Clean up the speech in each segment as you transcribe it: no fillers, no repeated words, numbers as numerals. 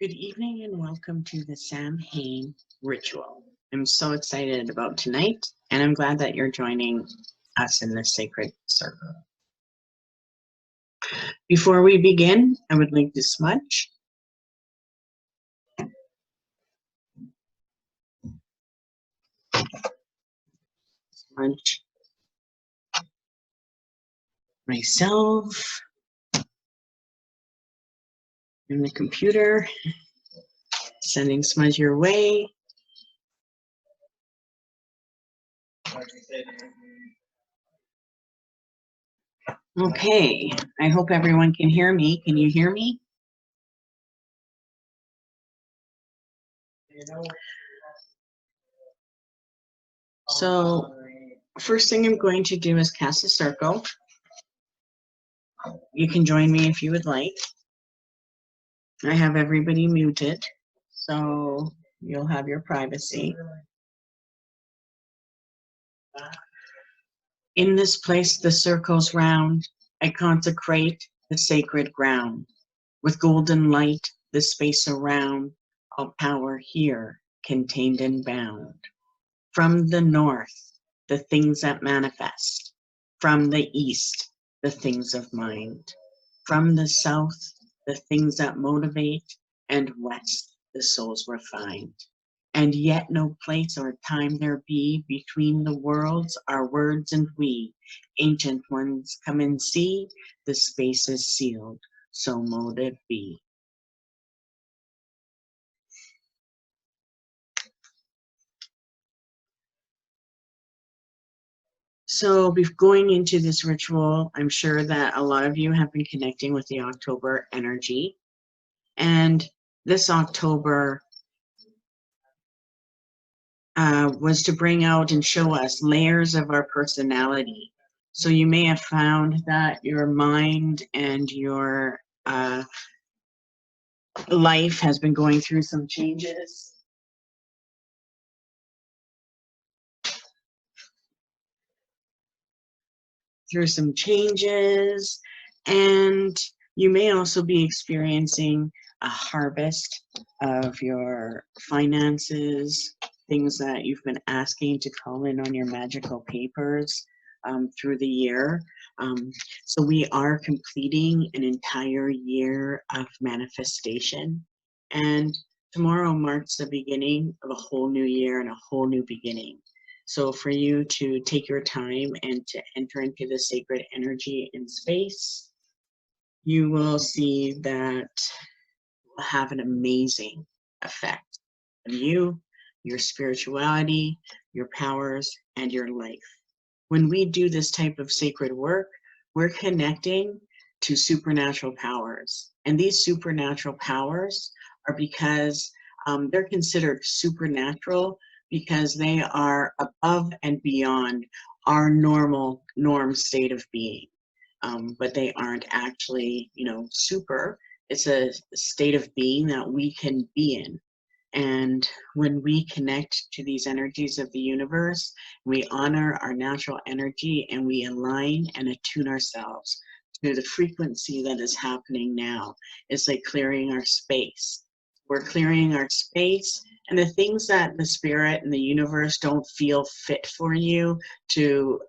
Good evening and welcome to the Samhain ritual. I'm so excited about tonight, and I'm glad that you're joining us in this sacred circle. Before we begin, I would like to smudge. Smudge myself in the computer, sending smudge your way. Okay, I hope everyone can hear me. Can you hear me? So, first thing I'm going to do is cast a circle. You can join me if you would like. I have everybody muted, so you'll have your privacy. In this place, the circles round, I consecrate the sacred ground. With golden light, the space around, all power here, contained and bound. From the north, the things that manifest. From the east, the things of mind. From the south, the things that motivate. And west, the souls refined. And yet no place or time there be between the worlds, our words and we. Ancient ones, come and see, the space is sealed, so mote it be. So going into this ritual, I'm sure that a lot of you have been connecting with the October energy. And this October was to bring out and show us layers of our personality. So you may have found that your mind and your life has been going through some changes. And you may also be experiencing a harvest of your finances, things that you've been asking to call in on your magical papers through the year. So we are completing an entire year of manifestation, and tomorrow marks the beginning of a whole new year and a whole new beginning. So for you to take your time and to enter into the sacred energy in space, you will see that will have an amazing effect on you, your spirituality, your powers, and your life. When we do this type of sacred work, we're connecting to supernatural powers. And these supernatural powers are because they're considered supernatural because they are above and beyond our norm state of being. But they aren't actually, super. It's a state of being that we can be in. And when we connect to these energies of the universe, we honor our natural energy and we align and attune ourselves to the frequency that is happening now. It's like clearing our space. We're clearing our space, and the things that the spirit and the universe don't feel fit for you to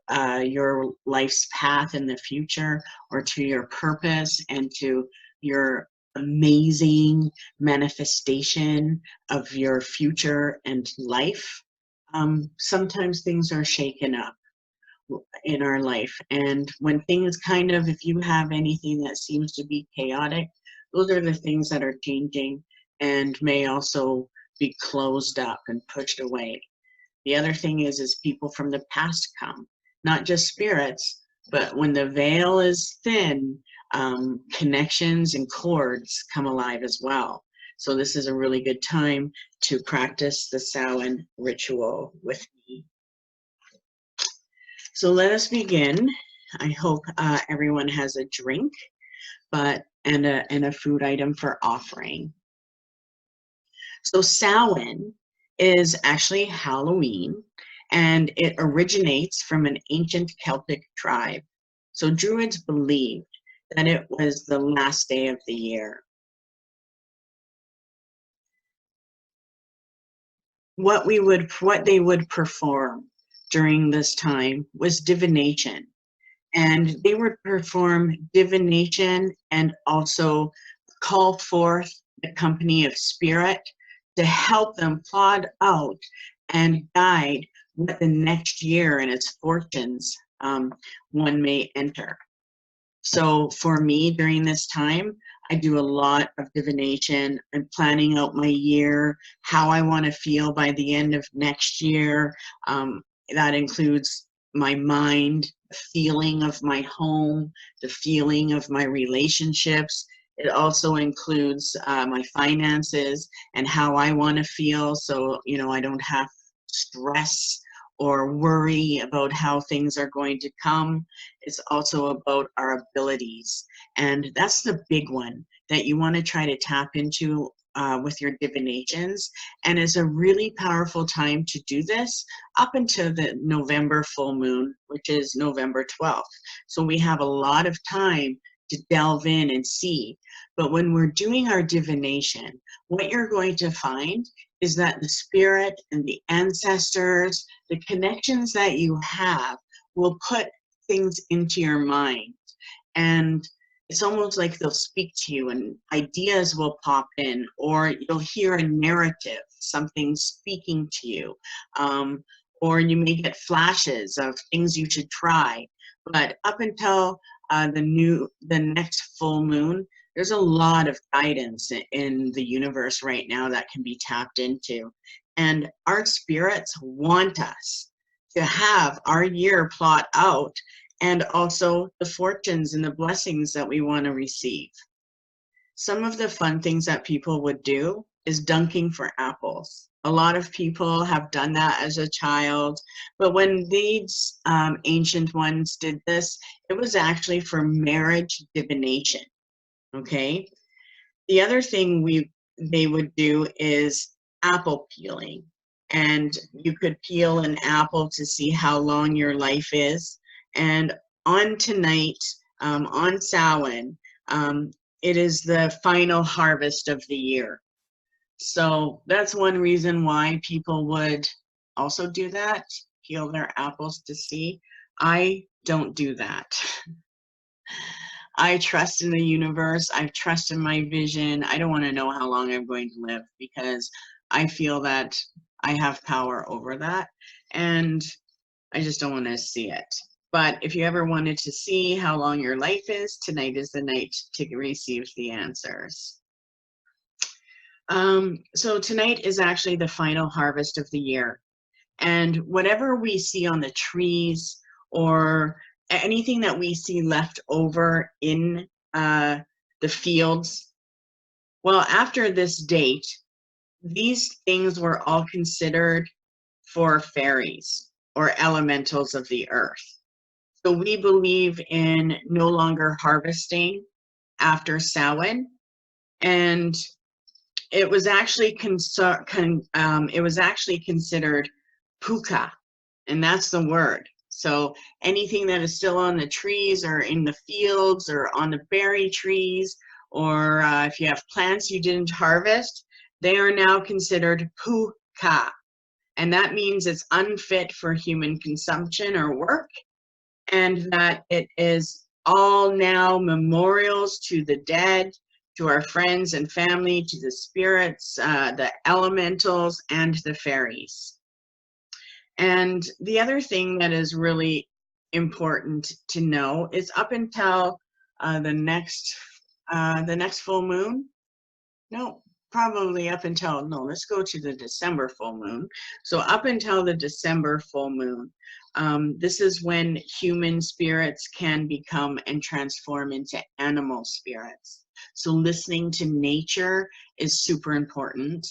your life's path in the future, or to your purpose and to your amazing manifestation of your future and life. Sometimes things are shaken up in our life, and when things if you have anything that seems to be chaotic, those are the things that are changing and may also be closed up and pushed away. The other thing is people from the past come, not just spirits, but when the veil is thin, connections and cords come alive as well. So this is a really good time to practice the Samhain ritual with me. So let us begin. I hope everyone has a drink, and a food item for offering. So Samhain is actually Halloween, and it originates from an ancient Celtic tribe. So Druids believed that it was the last day of the year. what they would perform during this time was divination. And they would perform divination and also call forth the company of spirit to help them plot out and guide what the next year and its fortunes one may enter. So for me during this time, I do a lot of divination. I'm planning out my year, how I want to feel by the end of next year. That includes my mind, the feeling of my home, the feeling of my relationships. It also includes my finances and how I want to feel. So, you know, I don't have stress or worry about how things are going to come. It's also about our abilities. And that's the big one that you want to try to tap into with your divinations. And it's a really powerful time to do this up until the November full moon, which is November 12th. So we have a lot of time to delve in and see. But when we're doing our divination, what you're going to find is that the spirit and the ancestors, the connections that you have will put things into your mind. And it's almost like they'll speak to you and ideas will pop in, or you'll hear a narrative, something speaking to you. Or you may get flashes of things you should try. But up until the next full moon, there's a lot of guidance in the universe right now that can be tapped into. And our spirits want us to have our year plot out and also the fortunes and the blessings that we want to receive. Some of the fun things that people would do is dunking for apples. A lot of people have done that as a child, but when these ancient ones did this, it was actually for marriage divination. Okay. The other thing they would do is apple peeling. And you could peel an apple to see how long your life is. And on tonight, on Samhain, it is the final harvest of the year. So that's one reason why people would also do that, peel their apples to see. I don't do that. I trust in the universe. I trust in my vision. I don't want to know how long I'm going to live because I feel that I have power over that. And I just don't want to see it. But if you ever wanted to see how long your life is, tonight is the night to receive the answers. So tonight is actually the final harvest of the year. And whatever we see on the trees or anything that we see left over in the fields, well, after this date, these things were all considered for fairies or elementals of the earth. So we believe in no longer harvesting after Samhain, and it was actually considered puka, and that's the word. So anything that is still on the trees or in the fields or on the berry trees, or if you have plants you didn't harvest, they are now considered puka. And that means it's unfit for human consumption or work, and that it is all now memorials to the dead, to our friends and family, to the spirits, the elementals, and the fairies. And the other thing that is really important to know is up until the next full moon. No, probably up until, no, let's go to the December full moon. So up until the December full moon, this is when human spirits can become and transform into animal spirits. So listening to nature is super important.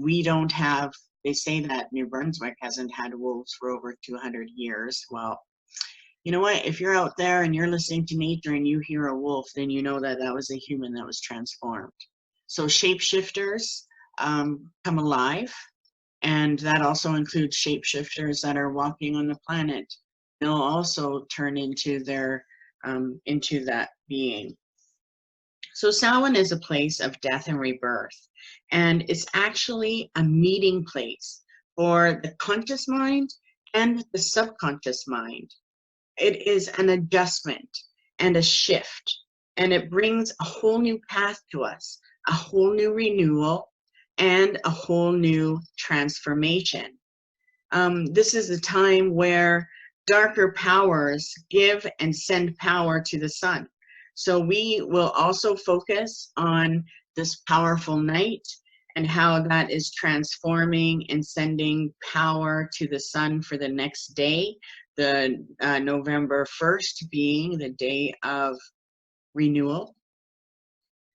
We don't have, they say that New Brunswick hasn't had wolves for over 200 years. Well, you know what? If you're out there and you're listening to nature and you hear a wolf, then you know that that was a human that was transformed. So shapeshifters come alive, and that also includes shapeshifters that are walking on the planet. They'll also turn into their into that being. So Samhain is a place of death and rebirth, and it's actually a meeting place for the conscious mind and the subconscious mind. It is an adjustment and a shift, and it brings a whole new path to us, a whole new renewal, and a whole new transformation. This is a time where darker powers give and send power to the sun. So we will also focus on this powerful night and how that is transforming and sending power to the sun for the next day, the November 1st being the day of renewal.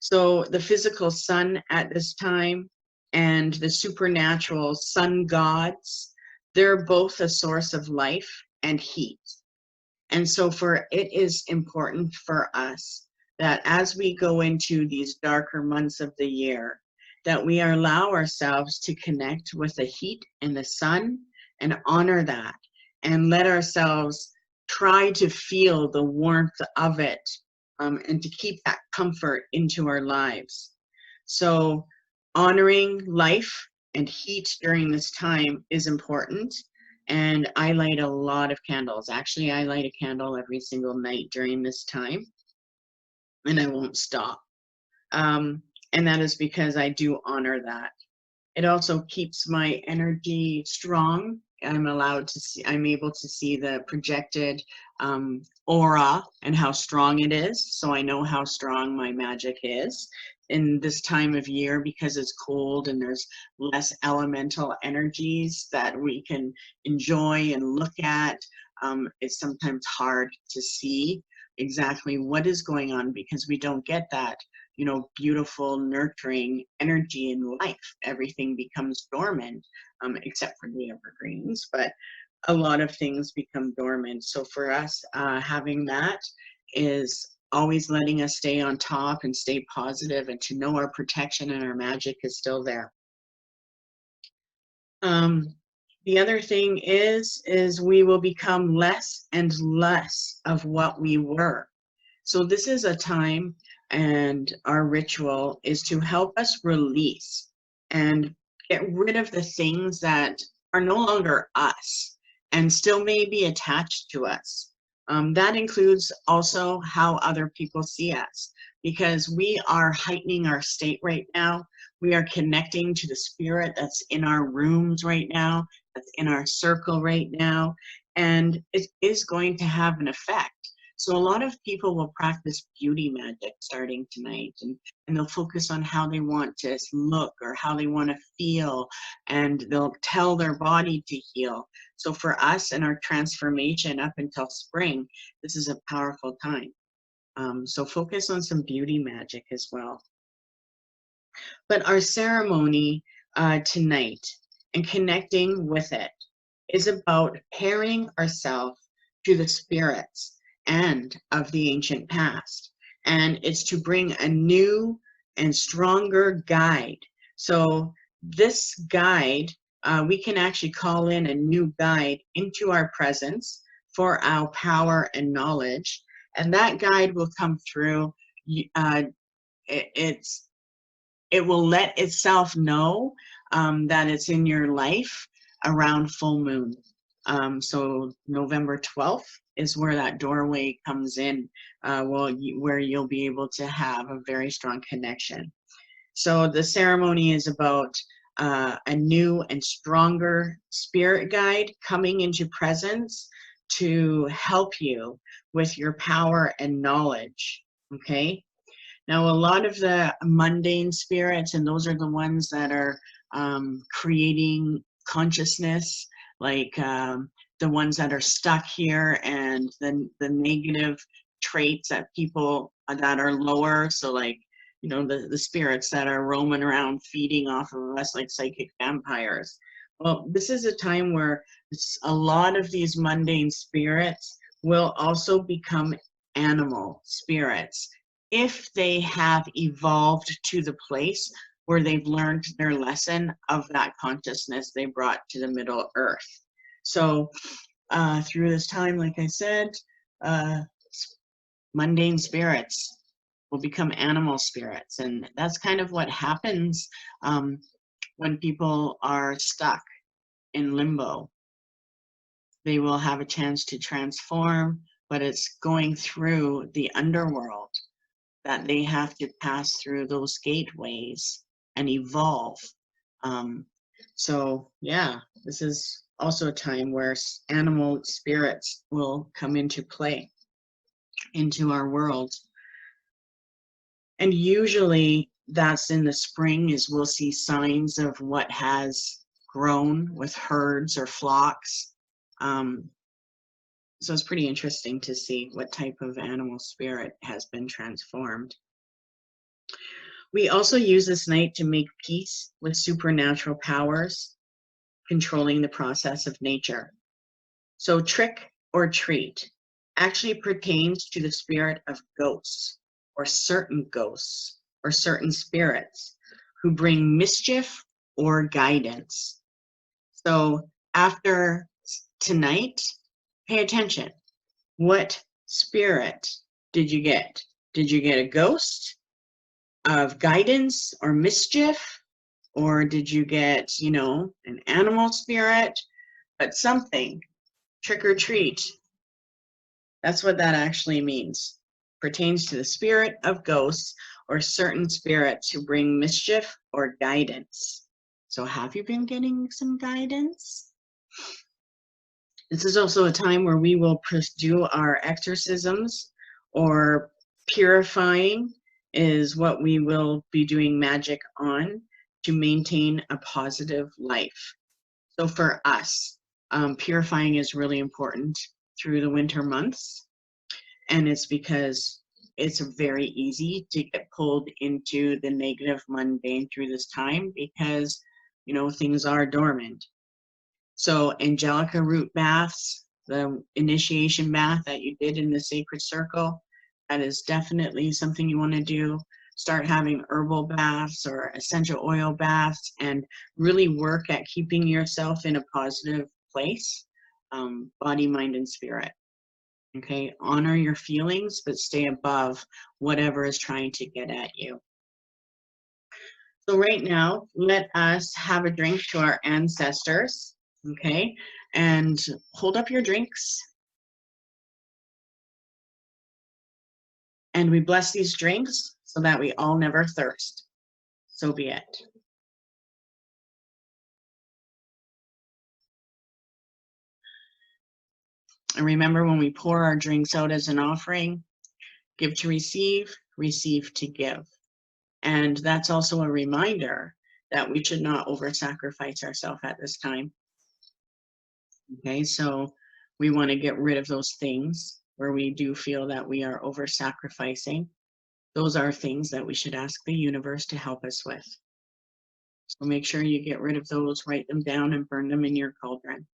So the physical sun at this time and the supernatural sun gods, they're both a source of life and heat. And so for it is important for us that as we go into these darker months of the year, that we allow ourselves to connect with the heat and the sun and honor that and let ourselves try to feel the warmth of it, and to keep that comfort into our lives. So honoring life and heat during this time is important. And I light a lot of candles. Actually, I light a candle every single night during this time, and I won't stop. And that is because I do honor that. It also keeps my energy strong. I'm able to see the projected aura and how strong it is. So I know how strong my magic is in this time of year because it's cold and there's less elemental energies that we can enjoy and look at. It's sometimes hard to see exactly what is going on because we don't get that, beautiful, nurturing energy in life. Everything becomes dormant, except for the evergreens, but a lot of things become dormant. So for us, having that is always letting us stay on top and stay positive and to know our protection and our magic is still there. The other thing is we will become less and less of what we were. So this is a time, and our ritual is to help us release and get rid of the things that are no longer us and still may be attached to us. That includes also how other people see us, because we are heightening our state right now. We are connecting to the spirit that's in our rooms right now, that's in our circle right now, and it is going to have an effect. So a lot of people will practice beauty magic starting tonight, and they'll focus on how they want to look or how they want to feel, and they'll tell their body to heal. So for us and our transformation up until spring, this is a powerful time. So focus on some beauty magic as well. But our ceremony tonight and connecting with it is about pairing ourselves to the spirits and of the ancient past. And it's to bring a new and stronger guide. So this guide, we can actually call in a new guide into our presence for our power and knowledge. And that guide will come through. It will let itself know that it's in your life around full moon. So November 12th is where that doorway comes in, where you'll be able to have a very strong connection. So the ceremony is about a new and stronger spirit guide coming into presence to help you with your power and knowledge, okay? Now, a lot of the mundane spirits, and those are the ones that are creating consciousness, like the ones that are stuck here, and the negative traits that people that are lower. So like, the spirits that are roaming around feeding off of us like psychic vampires. Well, this is a time where a lot of these mundane spirits will also become animal spirits if they have evolved to the place where they've learned their lesson of that consciousness they brought to the Middle Earth. So through this time, like I said, mundane spirits, will become animal spirits. And that's kind of what happens when people are stuck in limbo. They will have a chance to transform, but it's going through the underworld that they have to pass through those gateways and evolve. So yeah, this is also a time where animal spirits will come into play into our world. And usually that's in the spring is we'll see signs of what has grown with herds or flocks. So it's pretty interesting to see what type of animal spirit has been transformed. We also use this night to make peace with supernatural powers controlling the process of nature. So trick or treat actually pertains to the spirit of ghosts or certain spirits who bring mischief or guidance. So after tonight, pay attention. What spirit did you get? Did you get a ghost of guidance or mischief? Or did you get, an animal spirit? But something, trick or treat. That's what that actually means. Pertains to the spirit of ghosts or certain spirits who bring mischief or guidance. So have you been getting some guidance? This is also a time where we will do our exorcisms, or purifying is what we will be doing magic on to maintain a positive life. So for us, purifying is really important through the winter months. And it's because it's very easy to get pulled into the negative mundane through this time because, things are dormant. So Angelica root baths, the initiation bath that you did in the sacred circle, that is definitely something you want to do. Start having herbal baths or essential oil baths and really work at keeping yourself in a positive place, body, mind, and spirit. Okay, honor your feelings, but stay above whatever is trying to get at you. So right now, let us have a drink to our ancestors, okay? And hold up your drinks. And we bless these drinks so that we all never thirst. So be it. And remember, when we pour our drinks out as an offering, give to receive, receive to give. And that's also a reminder that we should not over-sacrifice ourselves at this time. Okay, so we want to get rid of those things where we do feel that we are over-sacrificing. Those are things that we should ask the universe to help us with. So make sure you get rid of those, write them down, and burn them in your cauldron.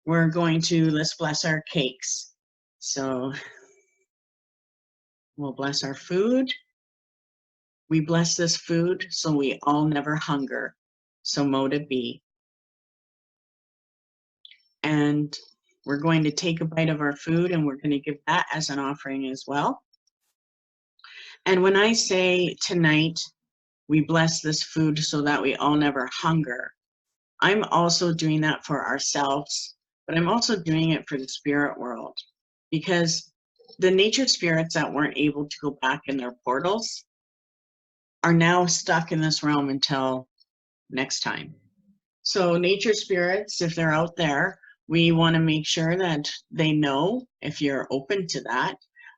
We're going to, let's bless our cakes. So we'll bless our food. We bless this food so we all never hunger. So mote it be. And we're going to take a bite of our food and we're going to give that as an offering as well. And when I say tonight, we bless this food so that we all never hunger, I'm also doing that for ourselves, but I'm also doing it for the spirit world, because the nature spirits that weren't able to go back in their portals are now stuck in this realm until next time. So nature spirits, if they're out there, we want to make sure that they know, if you're open to that,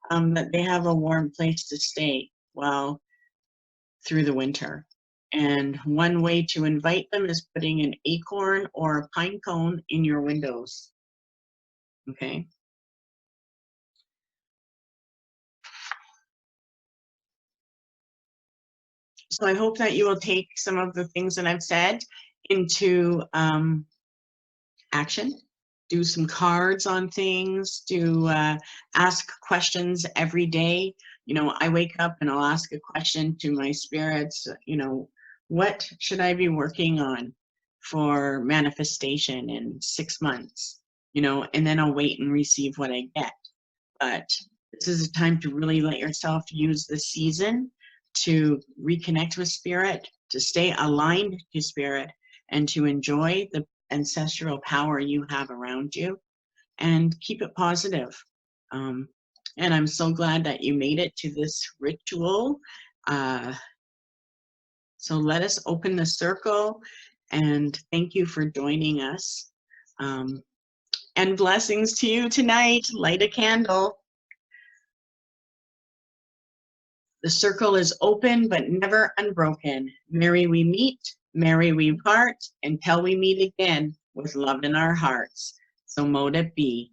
that they have a warm place to stay well through the winter. And one way to invite them is putting an acorn or a pine cone in your windows. Okay. So I hope that you will take some of the things that I've said into action. Do some cards on things, do ask questions every day. I wake up and I'll ask a question to my spirits, what should I be working on for manifestation in 6 months? And then I'll wait and receive what I get. But This is a time to really let yourself use the season to reconnect with spirit, to stay aligned to spirit, and to enjoy the ancestral power you have around you, and keep it positive. And I'm so glad that you made it to this ritual. So let us open the circle, and thank you for joining us. And blessings to you tonight. Light a candle. The circle is open but never unbroken. Merry we meet, merry we part, until we meet again with love in our hearts. So mote it be.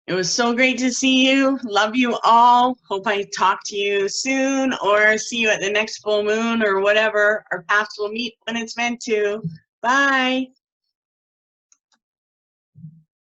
It was so great to see you. Love you all. Hope I talk to you soon or see you at the next full moon or whatever. Our paths will meet when it's meant to. Bye.